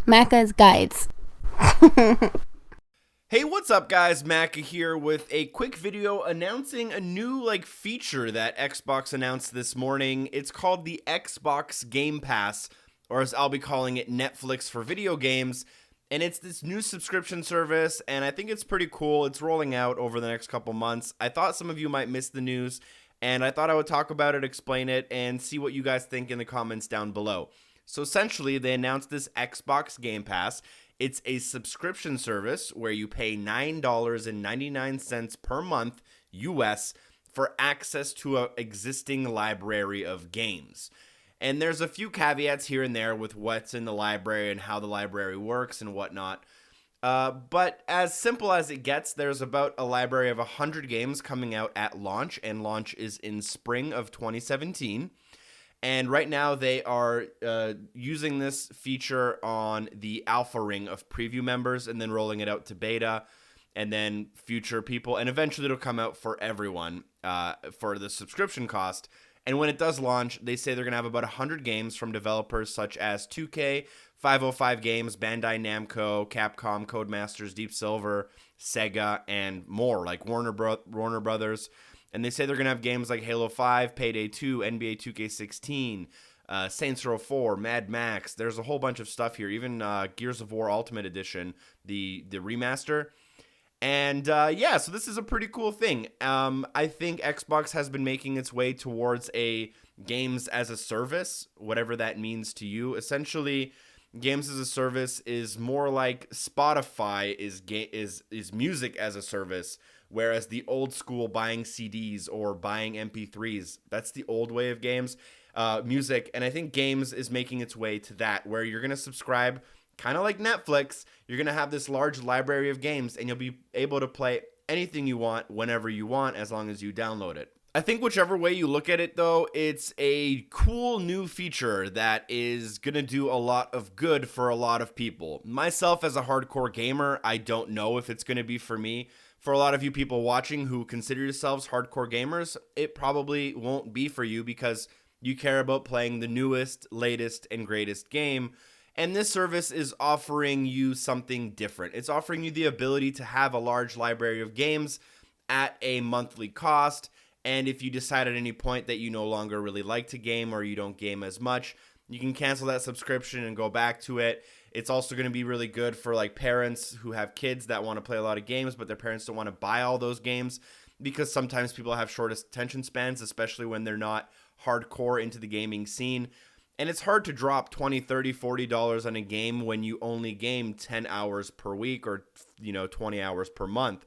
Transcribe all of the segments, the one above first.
Macca's Guides. Hey, what's up guys? Macca here with a quick video announcing a new feature that Xbox announced this morning. It's called the Xbox Game Pass, or as I'll be calling it, Netflix for video games. And it's this new subscription service, and I think it's pretty cool. It's rolling out over the next couple months. I thought some of you might miss the news, and I thought I would talk about it, explain it, and see what you guys think in the comments down below. So essentially, they announced this Xbox Game Pass. It's a subscription service where you pay $9.99 per month US for access to an existing library of games. And there's a few caveats here and there with what's in the library and how the library works and whatnot. But as simple as it gets, there's about a library of 100 games coming out at launch, and launch is in spring of 2017. And right now they are using this feature on the alpha ring of preview members and then rolling it out to beta and then future people. And eventually it'll come out for everyone for the subscription cost. And when it does launch, they say they're going to have about 100 games from developers such as 2K, 505 Games, Bandai Namco, Capcom, Codemasters, Deep Silver, Sega, and more, like Warner Brothers. And they say they're going to have games like Halo 5, Payday 2, NBA 2K16, Saints Row 4, Mad Max. There's a whole bunch of stuff here, even Gears of War Ultimate Edition, the remaster. And yeah, so this is a pretty cool thing. I think Xbox has been making its way towards a games as a service, whatever that means to you. Essentially, games as a service is more like Spotify is music as a service, whereas the old school buying CDs or buying MP3s, that's the old way of games, music. And I think games is making its way to that, where you're going to subscribe, kind of like Netflix. You're going to have this large library of games, and you'll be able to play anything you want, whenever you want, as long as you download it. I think whichever way you look at it, though, it's a cool new feature that is going to do a lot of good for a lot of people. Myself, as a hardcore gamer, I don't know if it's going to be for me. For a lot of you people watching who consider yourselves hardcore gamers, it probably won't be for you because you care about playing the newest, latest, and greatest game. And this service is offering you something different. It's offering you the ability to have a large library of games at a monthly cost. And if you decide at any point that you no longer really like to game or you don't game as much, you can cancel that subscription and go back to it. It's also going to be really good for parents who have kids that want to play a lot of games, but their parents don't want to buy all those games, because sometimes people have short attention spans, especially when they're not hardcore into the gaming scene. And it's hard to drop $20, $30, $40 on a game when you only game 10 hours per week or 20 hours per month.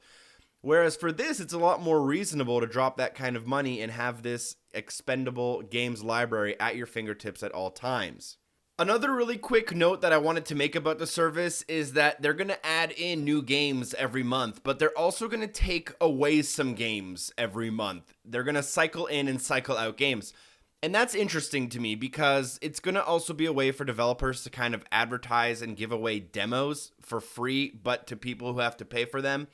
Whereas for this, it's a lot more reasonable to drop that kind of money and have this expendable games library at your fingertips at all times. Another really quick note that I wanted to make about the service is that they're going to add in new games every month, but they're also going to take away some games every month. They're going to cycle in and cycle out games. And that's interesting to me because it's going to also be a way for developers to kind of advertise and give away demos for free, but to people who have to pay for them.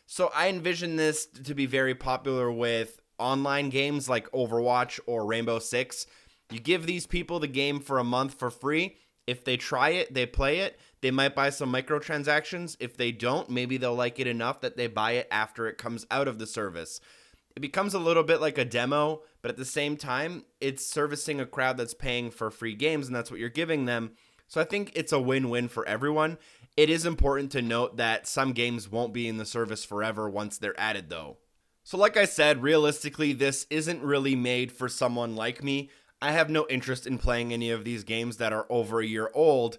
So I envision this to be very popular with online games like Overwatch or Rainbow Six. You give these people the game for a month for free. If they try it, they play it, they might buy some microtransactions. If they don't, maybe they'll like it enough that they buy it after it comes out of the service. It becomes a little bit like a demo, but at the same time, it's servicing a crowd that's paying for free games, and that's what you're giving them. So I think it's a win-win for everyone. It is important to note that some games won't be in the service forever once they're added, though. So like I said, realistically, this isn't really made for someone like me. I have no interest in playing any of these games that are over a year old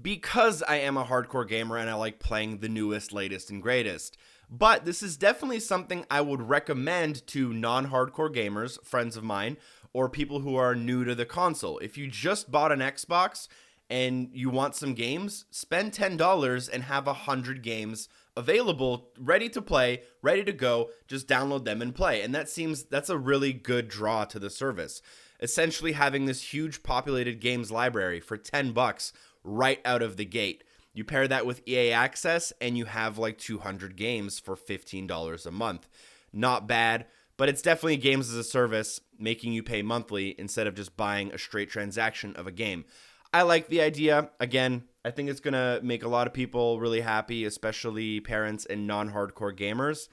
because I am a hardcore gamer and I like playing the newest, latest, and greatest. But this is definitely something I would recommend to non-hardcore gamers, friends of mine, or people who are new to the console. If you just bought an Xbox and you want some games, spend $10 and have 100 games available, ready to play, ready to go. Just download them and play. And that's a really good draw to the service. Essentially having this huge populated games library for $10 right out of the gate. You pair that with EA Access and you have 200 games for $15 a month. Not bad, but it's definitely games as a service, making you pay monthly instead of just buying a straight transaction of a game. I like the idea. Again, I think it's going to make a lot of people really happy, especially parents and non-hardcore gamers.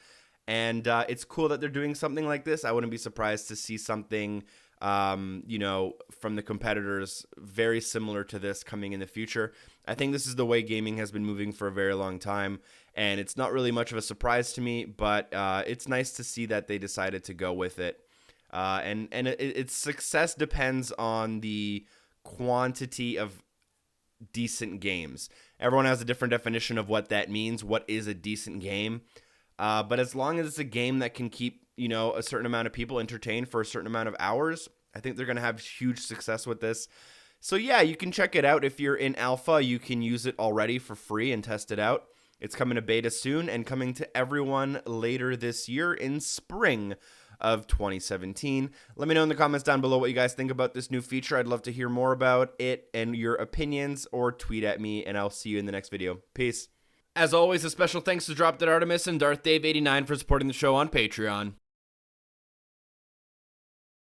And it's cool that they're doing something like this. I wouldn't be surprised to see something, from the competitors very similar to this coming in the future. I think this is the way gaming has been moving for a very long time, and it's not really much of a surprise to me, but it's nice to see that they decided to go with it. And its success depends on the quantity of decent games. Everyone has a different definition of what that means. What is a decent game? But as long as it's a game that can keep, a certain amount of people entertained for a certain amount of hours, I think they're going to have huge success with this. So yeah, you can check it out. If you're in alpha, you can use it already for free and test it out. It's coming to beta soon and coming to everyone later this year in spring of 2017. Let me know in the comments down below what you guys think about this new feature. I'd love to hear more about it and your opinions, or tweet at me, and I'll see you in the next video. Peace. As always, a special thanks to Drop Dead Artemis and Darth Dave 89 for supporting the show on Patreon.